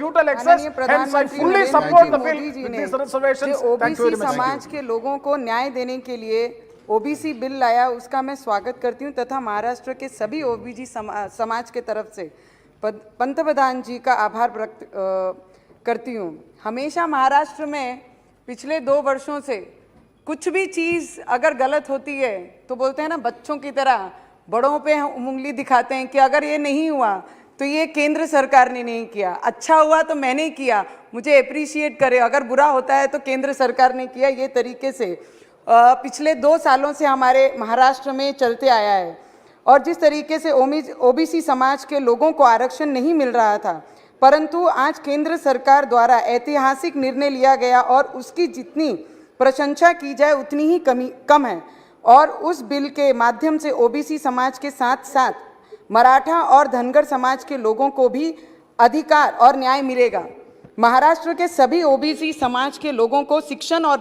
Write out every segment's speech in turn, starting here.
futile excess. Hence, I fully support the bill with these reservations. Thank you very much. समाज के लोगों को न्याय देने के लिए ओबीसी बिल लाया, उसका मैं स्वागत करती हूं तथा महाराष्ट्र के सभी ओबीसी समाज के तरफ से पंतप्रधान जी का आभार व्यक्त करती हूं। हमेशा महाराष्ट्र में पिछले 2 वर्षों से कुछ भी चीज़ अगर गलत होती है तो बोलते हैं ना, बच्चों की तरह बड़ों पे हम उंगली दिखाते हैं कि अगर ये नहीं हुआ तो ये केंद्र सरकार ने नहीं किया, अच्छा हुआ तो मैंने किया, मुझे अप्रिशिएट करे, अगर बुरा होता है तो केंद्र सरकार ने किया। ये तरीके से पिछले 2 सालों से हमारे महाराष्ट्र में चलते आया है। और जिस तरीके से ओबीसी समाज के लोगों को आरक्षण नहीं मिल रहा था, परंतु आज केंद्र सरकार द्वारा ऐतिहासिक निर्णय लिया गया और उसकी जितनी प्रशंसा की जाए उतनी ही कम है। और उस बिल के माध्यम से ओबीसी समाज के साथ साथ मराठा और धनगर समाज के लोगों को भी अधिकार और न्याय मिलेगा। महाराष्ट्र के सभी ओबीसी समाज के लोगों को शिक्षण और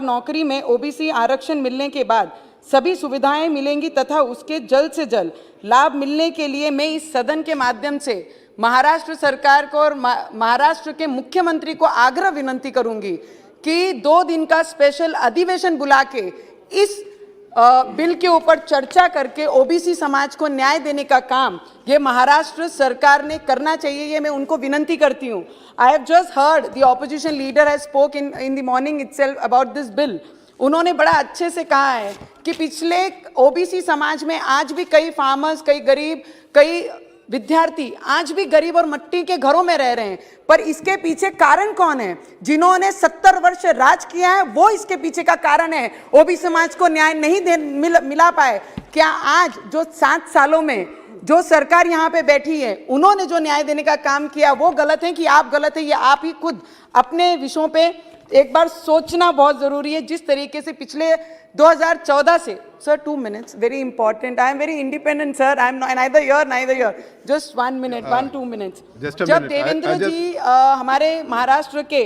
नौकरी में ओबीसी आरक्षण मिलने के बाद सभी सुविधाएं मिलेंगी तथा उसके जल्द से जल्द लाभ मिलने के लिए मैं इस सदन के माध्यम से महाराष्ट्र सरकार को और महाराष्ट्र के मुख्यमंत्री को आग्रह विनंती करूंगी कि 2 दिन का स्पेशल अधिवेशन बुला के इस बिल के ऊपर चर्चा करके ओबीसी समाज को न्याय देने का काम ये महाराष्ट्र सरकार ने करना चाहिए। ये मैं उनको विनंती करती हूँ। I have just heard the opposition leader has spoke in the morning itself about this bill. उन्होंने बड़ा अच्छे से कहा है कि पिछले ओबीसी समाज में आज भी कई फार्मर्स, कई गरीब, कई विद्यार्थी आज भी गरीब और मिट्टी के घरों में रह रहे हैं। पर इसके पीछे कारण कौन है? जिन्होंने 70 वर्ष राज किया है वो इसके पीछे का कारण है। ओबीसी समाज को न्याय नहीं मिला पाए। क्या आज जो 7 सालों में जो सरकार यहाँ पे बैठी है उन्होंने जो न्याय देने का काम किया वो गलत है कि आप गलत है? ये आप ही खुद अपने विषयों पे एक बार सोचना बहुत जरूरी है। जिस तरीके से पिछले 2014 से, sir 2 minutes, very important, I am very independent sir, I am neither here, just 1 minute, 1-2 minutes. जब देवेंद्र जी हमारे महाराष्ट्र के,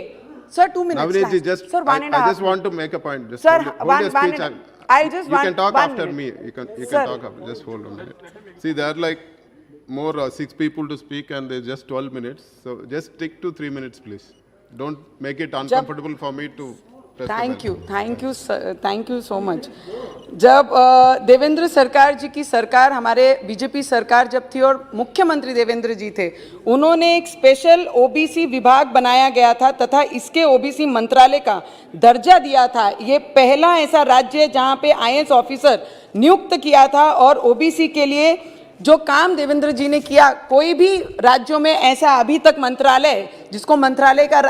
sir 2 minutes, Navneet ji, just sir 1.5. I just want to make a point. Just sir, hold your speech and I'll just you can talk after 1 me. minute. You can Sir. talk after. Just hold a minute. See, there are like more 6 people to speak and there's just 12 minutes. So just stick to 3 minutes, please. Don't make it uncomfortable for me to. Thank you so much. जब देवेंद्र सरकार जी की सरकार, हमारे BJP सरकार जब थी और मुख्यमंत्री देवेंद्र जी थे, उन्होंने एक स्पेशल ओबीसी विभाग बनाया गया था तथा इसके ओबीसी मंत्रालय का दर्जा दिया था। ये पहला ऐसा राज्य है जहां पे आईएएस ऑफिसर नियुक्त किया था। और ओबीसी के लिए जो काम देवेंद्र जी ने किया, कोई भी राज्यों में ऐसा अभी तक मंत्रालय जिसको मंत्रालय का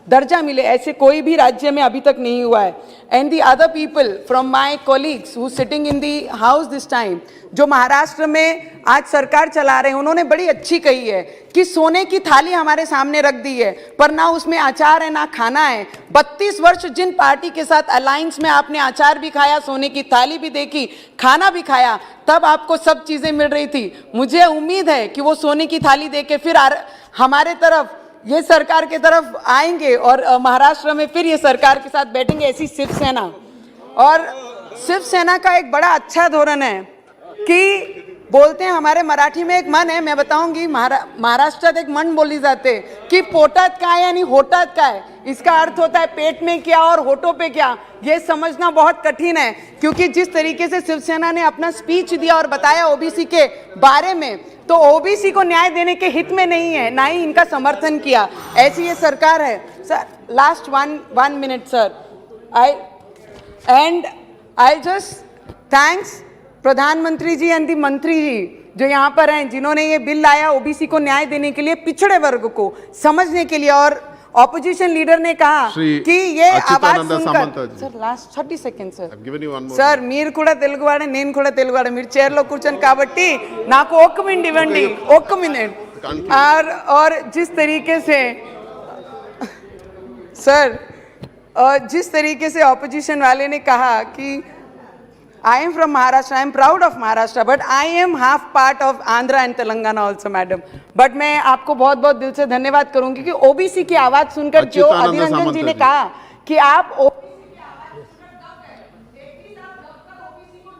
दर्जा मिले, ऐसे कोई भी राज्य में अभी तक नहीं हुआ है। And the other people from my colleagues who sitting in the house this time, जो महाराष्ट्र में आज सरकार चला रहे हैं, उन्होंने बड़ी अच्छी कही है कि सोने की थाली हमारे सामने रख दी है पर ना उसमें अचार है ना खाना है। 32 वर्ष जिन पार्टी के साथ अलायंस में आपने अचार भी खाया, सोने की थाली भी देखी, खाना भी खाया, तब आपको सब चीजें मिल रही थी। मुझे उम्मीद है कि वो सोने की थाली देके फिर हमारे तरफ, ये सरकार के तरफ आएंगे और महाराष्ट्र में फिर ये सरकार के साथ बैठेंगे। ऐसी शिवसेना, और शिवसेना का एक बड़ा अच्छा धोरण है कि बोलते हैं, हमारे मराठी में एक मन है, मैं बताऊंगी, महाराष्ट्रात एक मन बोली जाते कि पोटात काय यानी होटात काय। इसका अर्थ होता है पेट में क्या और होठों पे क्या। ये समझना बहुत कठिन है क्योंकि जिस तरीके से शिवसेना ने अपना स्पीच दिया और बताया ओबीसी के बारे में, तो ओबीसी को न्याय देने के हित में नहीं है, ना ही इनका समर्थन किया। ऐसी ये सरकार है। Sir last 1 minute sir, I just thanks प्रधानमंत्री जी एंड दी मंत्री जी जो यहाँ पर हैं, जिन्होंने ये बिल लाया ओबीसी को न्याय देने के लिए, पिछड़े वर्ग को समझने के लिए। और ऑपोजिशन लीडर ने कहा कि ये आवाज सुनकर, सर लास्ट 30 seconds सर మీరు కూడా తెలుగువాడే నేను కూడా తెలుగువాడే, మీరు చైర్ లో కూర్చొని కాబట్టి నాకు 1 minute ఇవ్వండి, 1 minute। और जिस तरीके से सर, जिस तरीके से ऑपोजिशन वाले ने कहा कि I am from Maharashtra, I am proud of Maharashtra, but I am half part of Andhra and Telangana also, madam. But मैं आपको बहुत बहुत दिल से धन्यवाद करूंगी कि ओबीसी की आवाज सुनकर जो अधीर रंजन जी ने कहा कि आप